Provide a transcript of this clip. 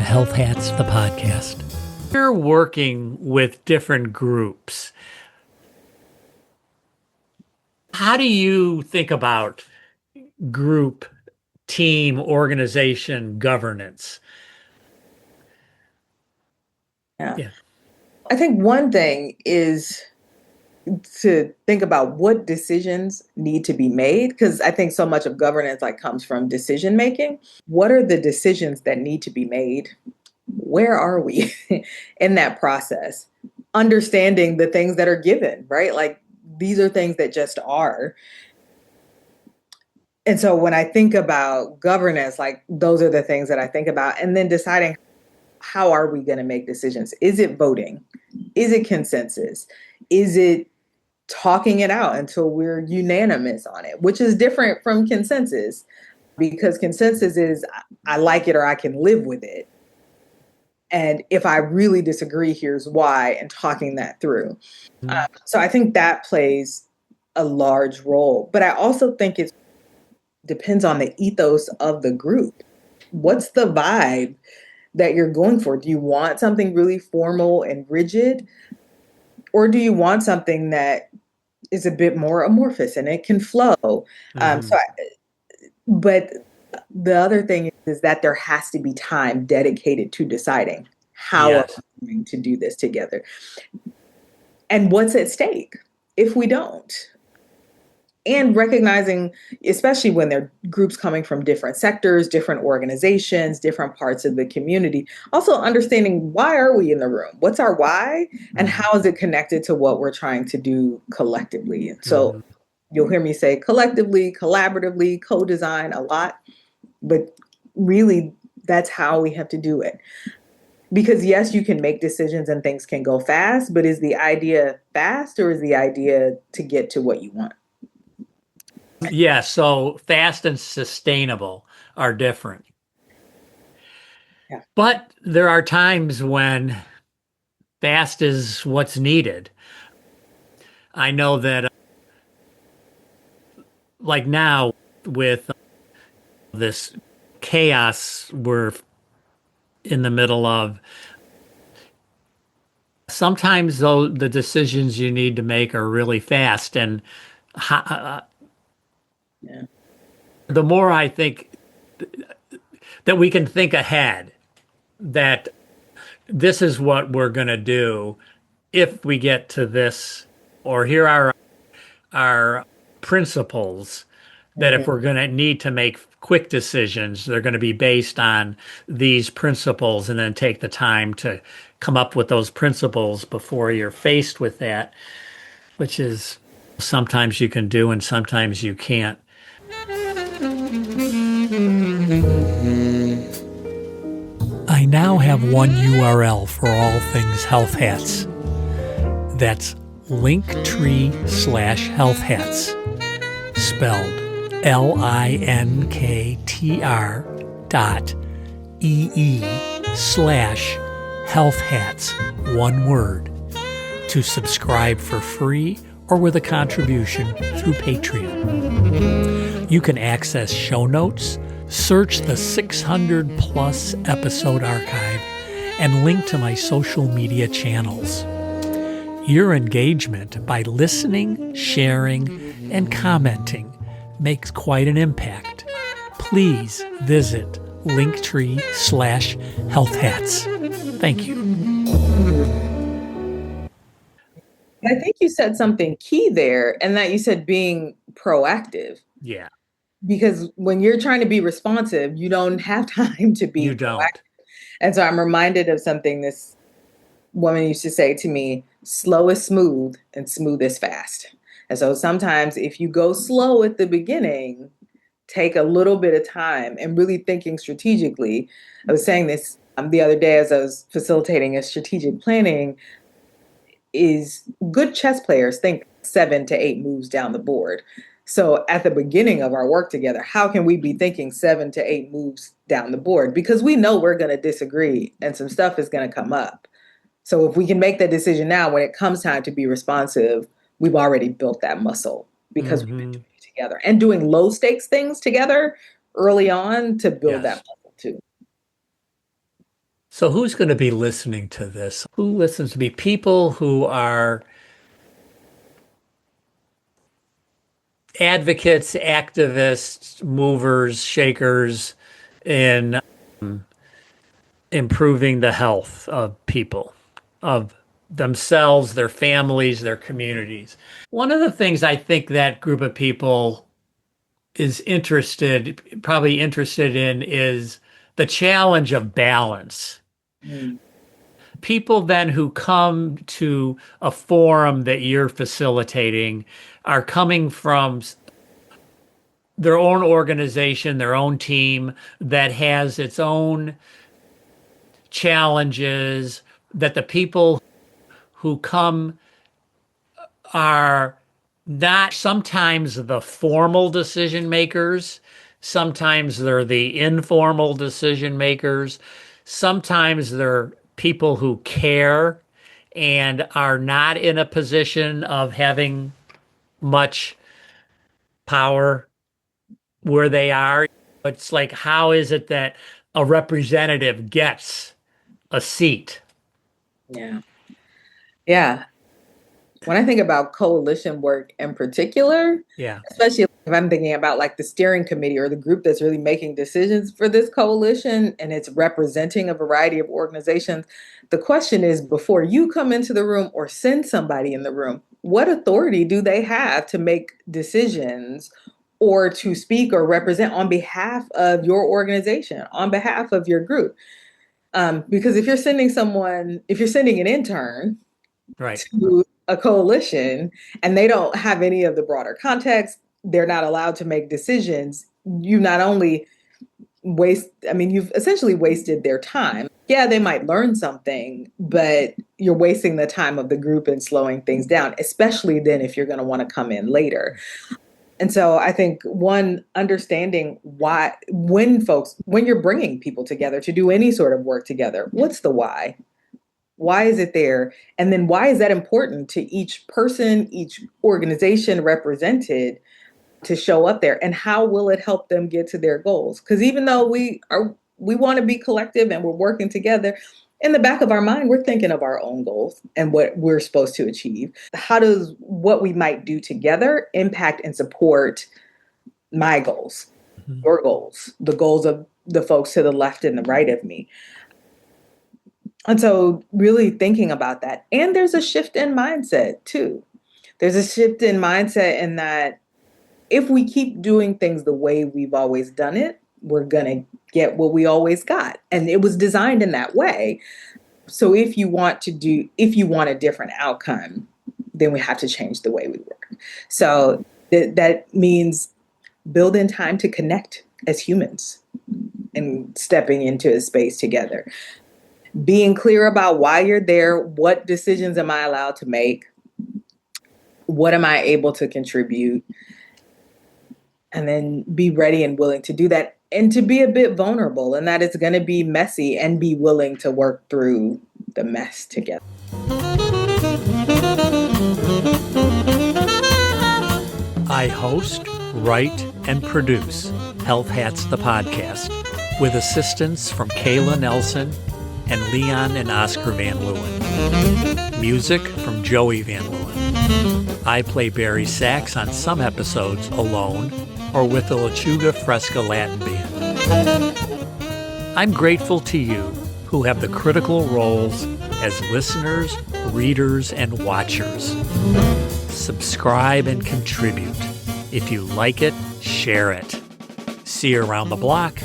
Health Hats, the podcast. You're working with different groups. How do you think about group, team, organization, governance? Yeah. I think one thing is to think about what decisions need to be made, because I think so much of governance comes from decision making. What are the decisions that need to be made? Where are we in that process? Understanding the things that are given, right? Like these are things that just are. And so when I think about governance, those are the things that I think about. And then deciding, how are we going to make decisions? Is it voting? Is it consensus? Is it talking it out until we're unanimous on it, which is different from consensus, because consensus is I like it or I can live with it. And if I really disagree, here's why, and talking that through. So I think that plays a large role. But I also think it depends on the ethos of the group. What's the vibe that you're going for? Do you want something really formal and rigid? Or do you want something that is a bit more amorphous and it can flow? But the other thing is that there has to be time dedicated to deciding how are we going to do this together. And what's at stake if we don't? And recognizing, especially when there are groups coming from different sectors, different organizations, different parts of the community, also understanding, why are we in the room? What's our why? And how is it connected to what we're trying to do collectively? And so you'll hear me say collectively, collaboratively, co-design a lot, but really that's how we have to do it. Because yes, you can make decisions and things can go fast, but is the idea fast or is the idea to get to what you want? Yeah, so fast and sustainable are different. Yeah. But there are times when fast is what's needed. I know that, like now, with this chaos we're in the middle of, sometimes though the decisions you need to make are really fast, and the more I think that we can think ahead, that this is what we're going to do if we get to this, or here are our principles, that if we're going to need to make quick decisions, they're going to be based on these principles, and then take the time to come up with those principles before you're faced with that, which is sometimes you can do and sometimes you can't. I now have one URL for all things Health Hats. That's linktree/Health Hats, spelled linktr.ee/Health Hats, one word, to subscribe for free or with a contribution through Patreon. You can access show notes, search the 600 plus episode archive, and link to my social media channels. Your engagement by listening, sharing, and commenting makes quite an impact. Please visit linktree/Health Hats. Thank you. I think you said something key there, and that you said being proactive. Yeah. Because when you're trying to be responsive, you don't have time to be proactive. And so I'm reminded of something this woman used to say to me: slow is smooth and smooth is fast. And so sometimes if you go slow at the beginning, take a little bit of time and really thinking strategically. I was saying this the other day as I was facilitating a strategic planning, is good chess players think 7 to 8 moves down the board. So at the beginning of our work together, how can we be thinking 7 to 8 moves down the board? Because we know we're going to disagree and some stuff is going to come up. So if we can make that decision now, when it comes time to be responsive, we've already built that muscle because we've been doing it together and doing low stakes things together early on to build that muscle too. So who's going to be listening to this? Who listens to me? People who are advocates, activists, movers, shakers in improving the health of people, of themselves, their families, their communities. One of the things I think that group of people is probably interested in is the challenge of balance. Mm. People then who come to a forum that you're facilitating are coming from their own organization, their own team that has its own challenges, that the people who come are not sometimes the formal decision makers, sometimes they're the informal decision makers, sometimes they're people who care and are not in a position of having much power where they are. It's like, how is it that a representative gets a seat? Yeah. Yeah. When I think about coalition work in particular, Yeah. especially if I'm thinking about like the steering committee or the group that's really making decisions for this coalition and it's representing a variety of organizations, the question is before you come into the room or send somebody in the room, what authority do they have to make decisions or to speak or represent on behalf of your organization, on behalf of your group? Because if you're sending an intern Right. to a coalition and they don't have any of the broader context, they're not allowed to make decisions. You not only you've essentially wasted their time. Yeah, they might learn something, but you're wasting the time of the group and slowing things down, especially then if you're going to want to come in later. And so I think one, understanding why, when you're bringing people together to do any sort of work together, what's the why? Why is it there? And then why is that important to each person, each organization represented to show up there? And how will it help them get to their goals? Because even though we want to be collective and we're working together, in the back of our mind, we're thinking of our own goals and what we're supposed to achieve. How does what we might do together impact and support my goals, your goals, the goals of the folks to the left and the right of me? And so really thinking about that. And there's a shift in mindset too. There's a shift in mindset in that if we keep doing things the way we've always done it, we're going to get what we always got. And it was designed in that way. So if you want a different outcome, then we have to change the way we work. So that means building time to connect as humans and stepping into a space together. Being clear about why you're there, what decisions am I allowed to make, what am I able to contribute, and then be ready and willing to do that and to be a bit vulnerable, and that it's going to be messy, and be willing to work through the mess together. I host, write, and produce Health Hats the podcast with assistance from Kayla Nelson and Leon and Oscar Van Leeuwen. Music from Joey Van Leeuwen. I play Barry sax on some episodes alone or with the Lechuga Fresca Latin Band. I'm grateful to you who have the critical roles as listeners, readers, and watchers. Subscribe and contribute. If you like it, share it. See you around the block.